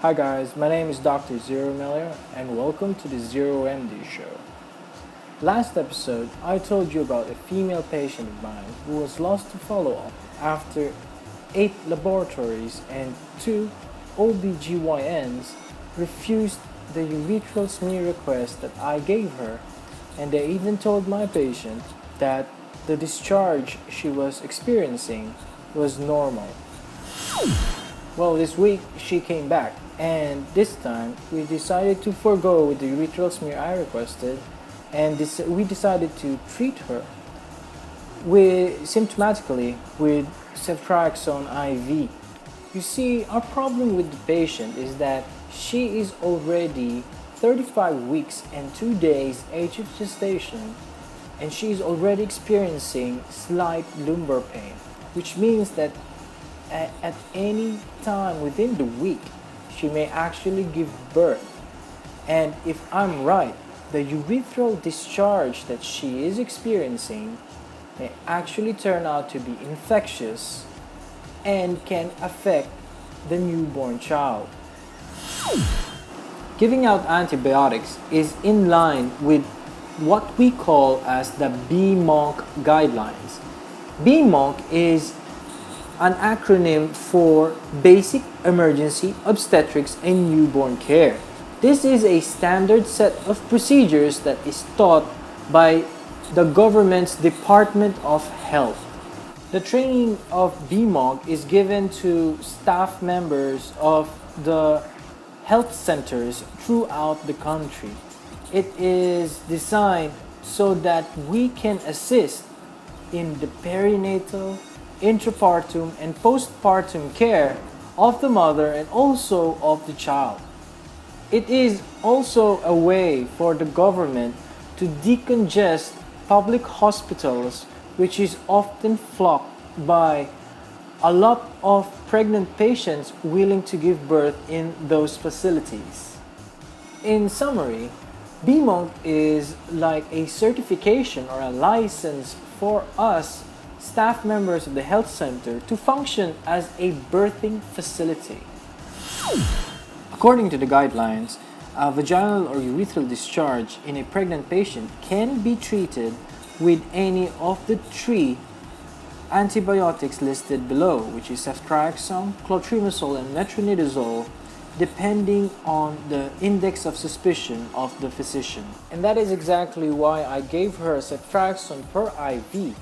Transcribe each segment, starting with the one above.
Hi guys, my name is Dr. Zero Miller and welcome to the Zero MD show. Last episode, I told you about a female patient of mine who was lost to follow-up after 8 laboratories and 2 OBGYNs refused the urethral smear request that I gave her, and they even told my patient that the discharge she was experiencing was normal. Well, this week she came back, and this time we decided to forego with the urethral smear I requested, and we decided to treat her symptomatically with ceftriaxone IV. You see, our problem with the patient is that she is already 35 weeks and 2 days age of gestation, and she is already experiencing slight lumbar pain, which means that at any time within the week, she may actually give birth. And if I'm right, the urethral discharge that she is experiencing may actually turn out to be infectious and can affect the newborn child. Giving out antibiotics is in line with what we call as the BEmONC guidelines. BEmONC is an acronym for Basic Emergency Obstetrics and Newborn Care. This is a standard set of procedures that is taught by the government's Department of Health. The training of BEmONC is given to staff members of the health centers throughout the country. It is designed so that we can assist in the perinatal, intrapartum, and postpartum care of the mother and also of the child. It is also a way for the government to decongest public hospitals, which is often flocked by a lot of pregnant patients willing to give birth in those facilities. In summary, BEmONC is like a certification or a license for us staff members of the health center to function as a birthing facility. According to the guidelines, a vaginal or urethral discharge in a pregnant patient can be treated with any of the 3 antibiotics listed below, which is ceftriaxone, clotrimazole, and metronidazole, depending on the index of suspicion of the physician. And that is exactly why I gave her ceftriaxone per IV,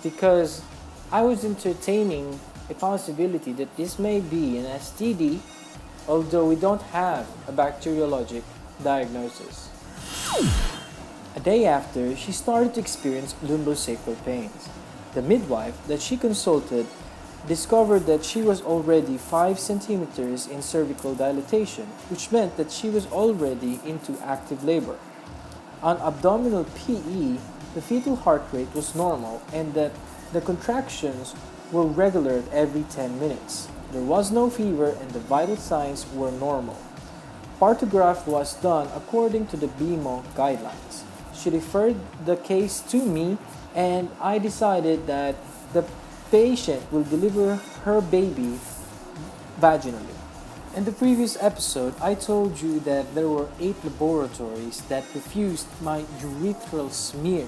because I was entertaining a possibility that this may be an STD, although we don't have a bacteriologic diagnosis. A day after, she started to experience lumbosacral pains. The midwife that she consulted discovered that she was already 5 centimeters in cervical dilatation, which meant that she was already into active labor. On abdominal PE, the fetal heart rate was normal and that the contractions were regular at every 10 minutes. There was no fever and the vital signs were normal. Partograph was done according to the BEmONC guidelines. She referred the case to me, and I decided that the patient will deliver her baby vaginally. In the previous episode, I told you that there were 8 laboratories that refused my urethral smear.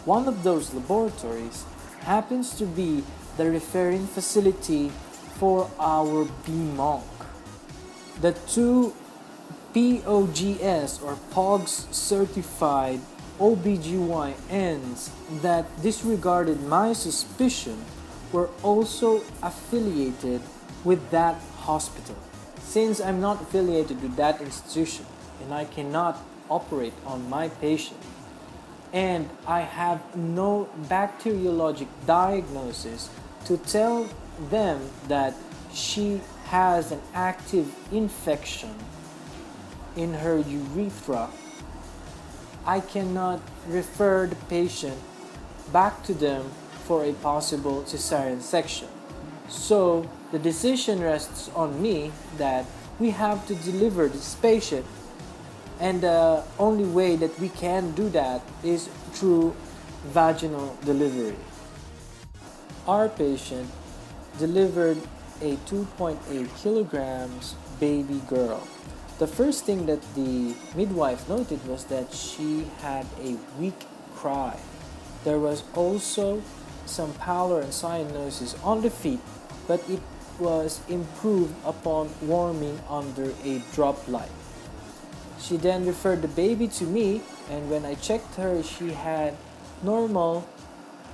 One of those laboratories happens to be the referring facility for our BEmONC. The 2 POGS or POGS certified OBGYNs that disregarded my suspicion were also affiliated with that hospital. Since I'm not affiliated with that institution and I cannot operate on my patient, and I have no bacteriologic diagnosis to tell them that she has an active infection in her urethra, I cannot refer the patient back to them for a possible cesarean section. So the decision rests on me that we have to deliver this patient, and the only way that we can do that is through vaginal delivery. Our patient delivered a 2.8 kilograms baby girl. The first thing that the midwife noted was that she had a weak cry. There was also some pallor and cyanosis on the feet, but it was improved upon warming under a drop light. She then referred the baby to me, and when I checked her, she had normal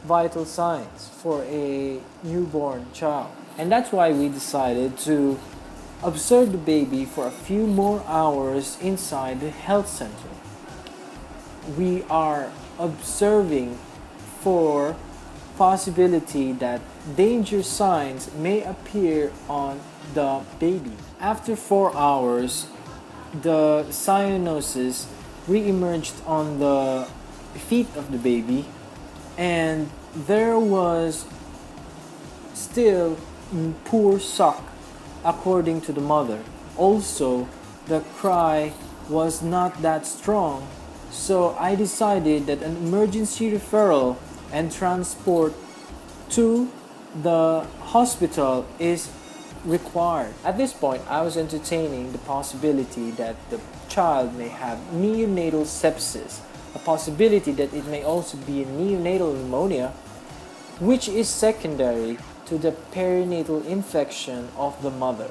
vital signs for a newborn child. And that's why we decided to observe the baby for a few more hours inside the health center. We are observing for possibility that danger signs may appear on the baby. After 4 hours, the cyanosis re-emerged on the feet of the baby, and there was still poor suck according to the mother. Also, the cry was not that strong, so I decided that an emergency referral and transport to the hospital is required. At this point, I was entertaining the possibility that the child may have neonatal sepsis, a possibility that it may also be a neonatal pneumonia, which is secondary to the perinatal infection of the mother.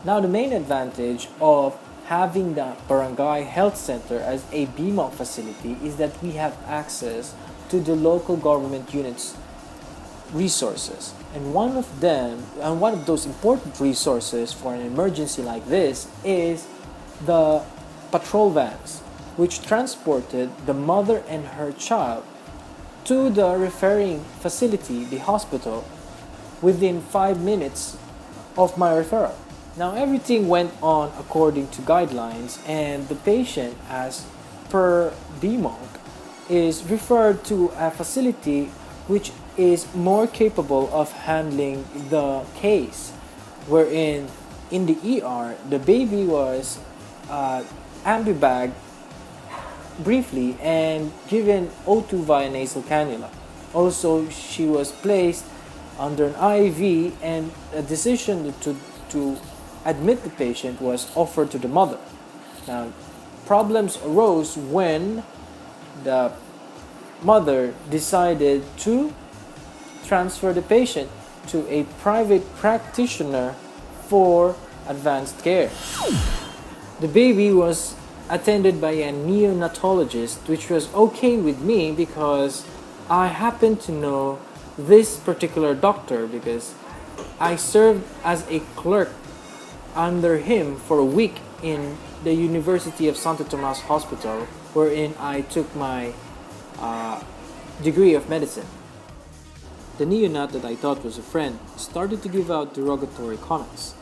Now, the main advantage of having the barangay health center as a BEmONC facility is that we have access to the local government units resources, and one of those important resources for an emergency like this is the patrol vans, which transported the mother and her child to the referring facility, the hospital, within 5 minutes of my referral. Now, everything went on according to guidelines, and the patient, as per BEmONC, is referred to a facility which is more capable of handling the case, wherein in the ER, the baby was ambibagged briefly and given O2 via nasal cannula. Also, she was placed under an IV, and a decision to admit the patient was offered to the mother. Now, problems arose when the mother decided to transfer the patient to a private practitioner for advanced care. The baby was attended by a neonatologist, which was okay with me because I happen to know this particular doctor because I served as a clerk under him for a week in the University of Santo Tomas Hospital, wherein I took my degree of medicine. The neonate that I thought was a friend started to give out derogatory comments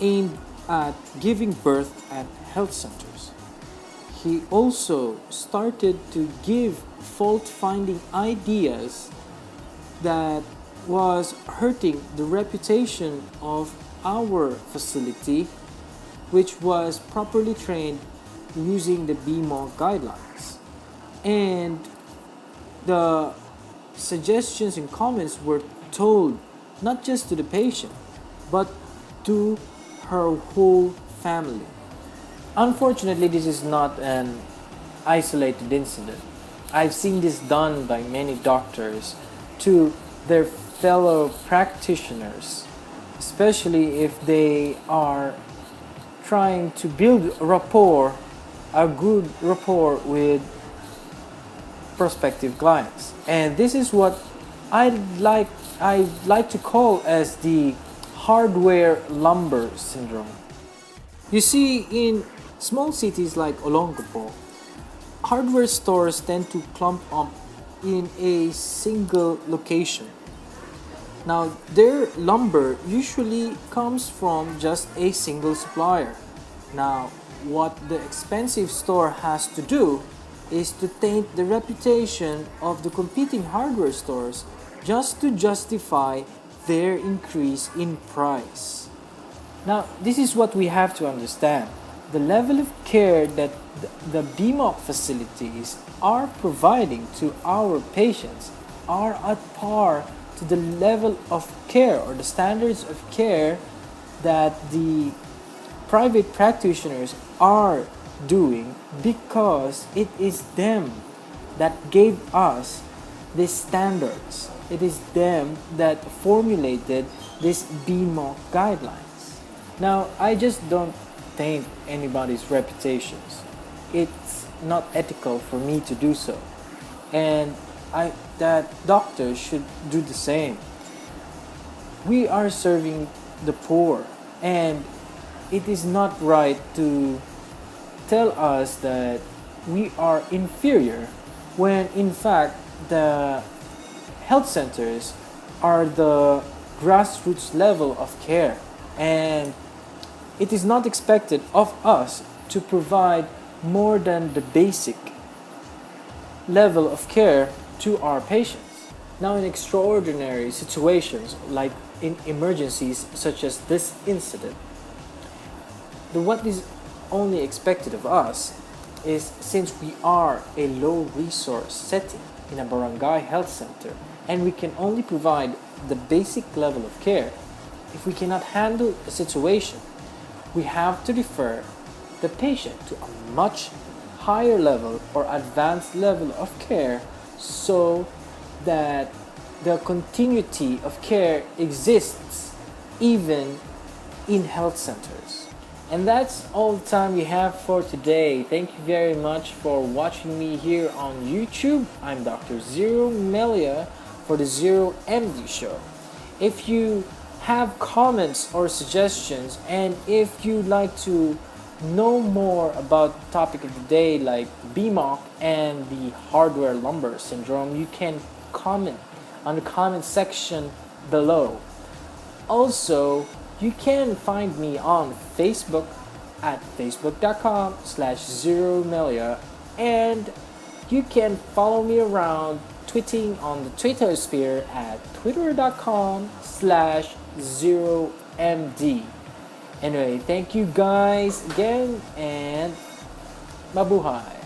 aimed at giving birth at health centers. He also started to give fault-finding ideas that was hurting the reputation of our facility, which was properly trained using the BEmONC guidelines. And the suggestions and comments were told not just to the patient, but to her whole family. Unfortunately, this is not an isolated incident. I've seen this done by many doctors to their fellow practitioners, especially if they are trying to build a good rapport with prospective clients. And this is what I like to call as the hardware lumber syndrome. You see, in small cities like Olongapo, hardware stores tend to clump up in a single location. Now, their lumber usually comes from just a single supplier. Now, what the expensive store has to do is to taint the reputation of the competing hardware stores just to justify their increase in price. Now, this is what we have to understand. The level of care that the BEmONC facilities are providing to our patients are at par to the level of care or the standards of care that the private practitioners are doing, because it is them that gave us these standards. It is them that formulated these BEmONC guidelines. Now, I just don't taint anybody's reputations. It's not ethical for me to do so. And that doctors should do the same. We are serving the poor, and it is not right to tell us that we are inferior when in fact the health centers are the grassroots level of care, and it is not expected of us to provide more than the basic level of care to our patients. Now, in extraordinary situations like in emergencies such as this incident, what is only expected of us is, since we are a low resource setting in a barangay health center and we can only provide the basic level of care, if we cannot handle a situation, we have to refer the patient to a much higher level or advanced level of care so that the continuity of care exists even in health centers. And that's all the time we have for today. Thank you very much for watching me here on YouTube. I'm Dr. Zero Melia for the Zero MD Show. If you have comments or suggestions, and if you'd like to know more about the topic of the day like BEmONC and the hardware lumbar syndrome, you can comment on the comment section below. Also, you can find me on Facebook at facebook.com/zeromelia, and you can follow me around tweeting on the Twitter sphere at twitter.com/zeromd. Anyway, thank you guys again, and mabuhay!